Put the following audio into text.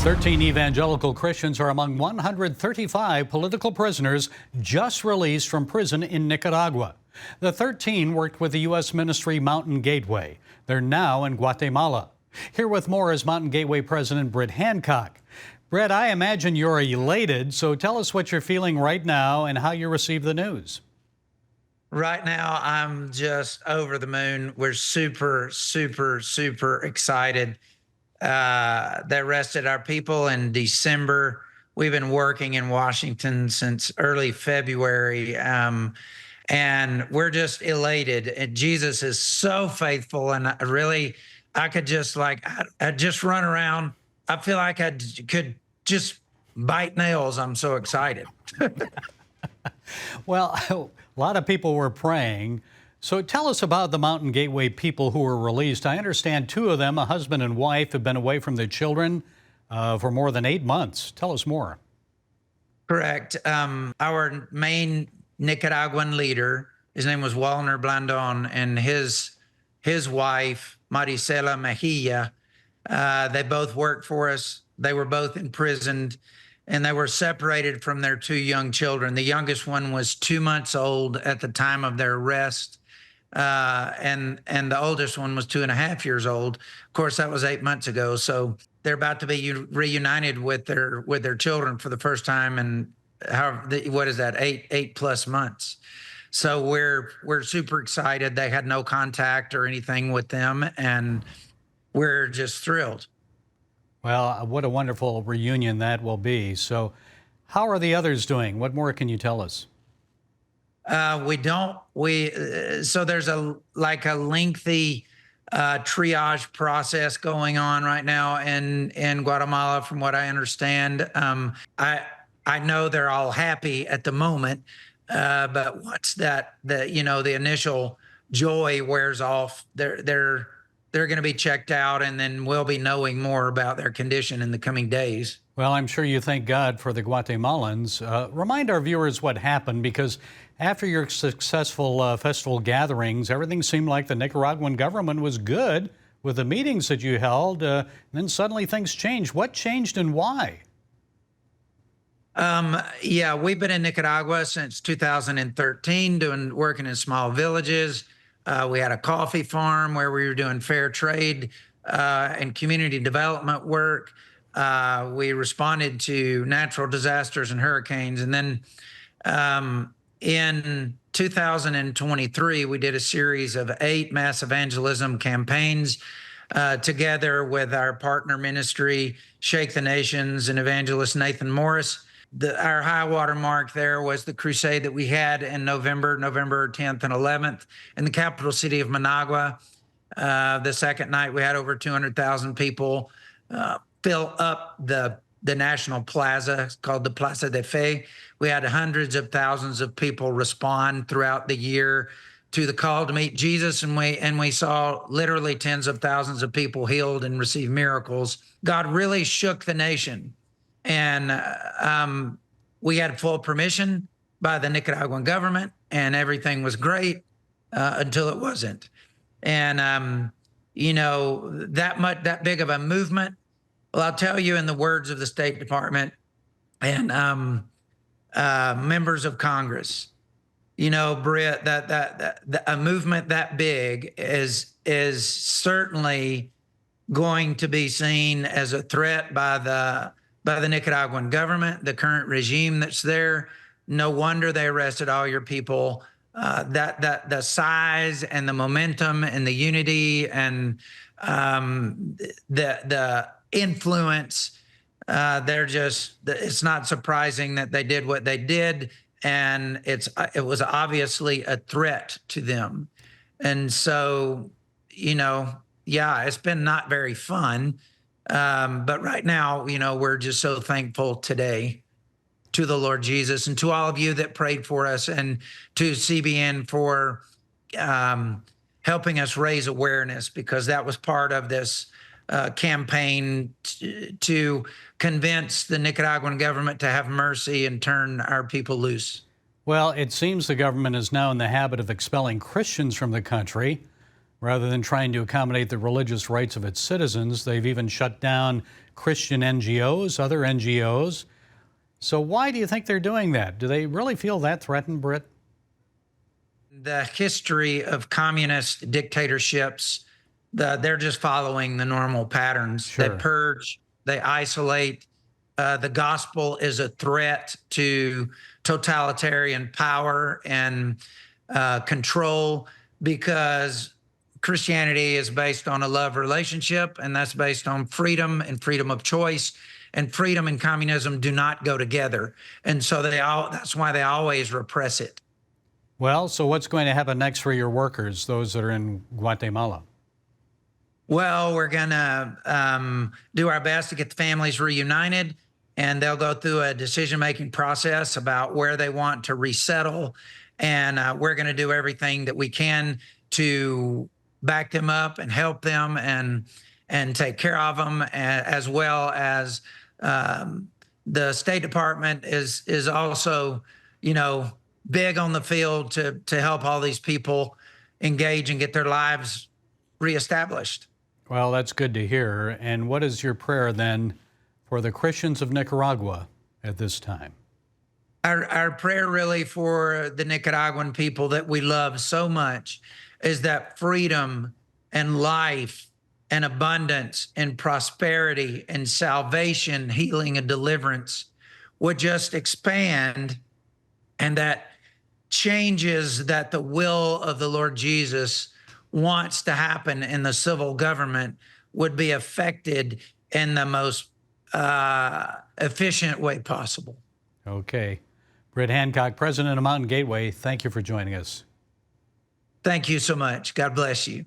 13 evangelical Christians are among 135 political prisoners just released from prison in Nicaragua. The 13 worked with the U.S. ministry Mountain Gateway. They're now in Guatemala. Here with more is Mountain Gateway President Britt Hancock. Britt, I imagine you're elated, so tell us what you're feeling right now and how you received the news. Right now, I'm just over the moon. We're super excited. They arrested our people in December. We've been working in Washington since early February, and we're just elated. And Jesus is so faithful, and I could just I'd just run around. I feel like I could just bite nails. I'm so excited. Well, a lot of people were praying. So tell us about the Mountain Gateway people who were released. I understand two of them, a husband and wife, have been away from their children for more than 8 months. Tell us more. Correct. Our main Nicaraguan leader, his name was Walner Blandon, and his wife, Maricela Mejia, they both worked for us. They were both imprisoned, and they were separated from their two young children. The youngest one was 2 months old at the time of their arrest. And the oldest one was 2.5 years old. Of course, that was 8 months ago. So they're about to be reunited with their children for the first time in what is that, eight plus months. So we're super excited. They had no contact or anything with them, and we're just thrilled. Well, what a wonderful reunion that will be. So how are the others doing? What more can you tell us? So there's a lengthy triage process going on right now in Guatemala, from what I understand. I know they're all happy at the moment, but once the initial joy wears off, they're going to be checked out, and then we'll be knowing more about their condition in the coming days. Well, I'm sure you thank God for the Guatemalans. Remind our viewers what happened, because after your successful festival gatherings, everything seemed like the Nicaraguan government was good with the meetings that you held. And then suddenly things changed. What changed and why? Yeah, we've been in Nicaragua since 2013, working in small villages. We had a coffee farm where we were doing fair trade and community development work. We responded to natural disasters and hurricanes. And then in 2023, we did a series of 8 mass evangelism campaigns together with our partner ministry, Shake the Nations, and evangelist Nathan Morris. Our high water mark there was the crusade that we had in November 10th and 11th in the capital city of Managua. The second night, we had over 200,000 people fill up the national plaza. It's called the Plaza de Fe. We had hundreds of thousands of people respond throughout the year to the call to meet Jesus, and we saw literally tens of thousands of people healed and receive miracles. God really shook the nation. And we had full permission by the Nicaraguan government, and everything was great until it wasn't. And that big of a movement. Well, I'll tell you, in the words of the State Department and members of Congress, Britt, that a movement that big is certainly going to be seen as a threat by the Nicaraguan government, the current regime that's there. No wonder they arrested all your people. That the size and the momentum and the unity and the influence, it's not surprising that they did what they did, and it was obviously a threat to them. And so, yeah, it's been not very fun. But right now, we're just so thankful today to the Lord Jesus, and to all of you that prayed for us, and to CBN for helping us raise awareness, because that was part of this campaign to convince the Nicaraguan government to have mercy and turn our people loose. Well, it seems the government is now in the habit of expelling Christians from the country. Rather than trying to accommodate the religious rights of its citizens, they've even shut down Christian NGOs, other NGOs. So why do you think they're doing that? Do they really feel that threatened, Britt? The history of communist dictatorships, they're just following the normal patterns. Sure. They purge, they isolate. The gospel is a threat to totalitarian power and control, because Christianity is based on a love relationship, and that's based on freedom and freedom of choice. And freedom and communism do not go together. And so that's why they always repress it. Well, so what's going to happen next for your workers, those that are in Guatemala? Well, we're going to do our best to get the families reunited, and they'll go through a decision-making process about where they want to resettle. And we're going to do everything that we can to back them up and help them and take care of them, as well as the State Department is also, big on the field to help all these people engage and get their lives reestablished. Well, that's good to hear. And what is your prayer then for the Christians of Nicaragua at this time? Our prayer really for the Nicaraguan people that we love so much is that freedom and life and abundance and prosperity and salvation, healing and deliverance would just expand, and that changes that the will of the Lord Jesus wants to happen in the civil government would be affected in the most efficient way possible. Okay. Britt Hancock, president of Mountain Gateway, thank you for joining us. Thank you so much. God bless you.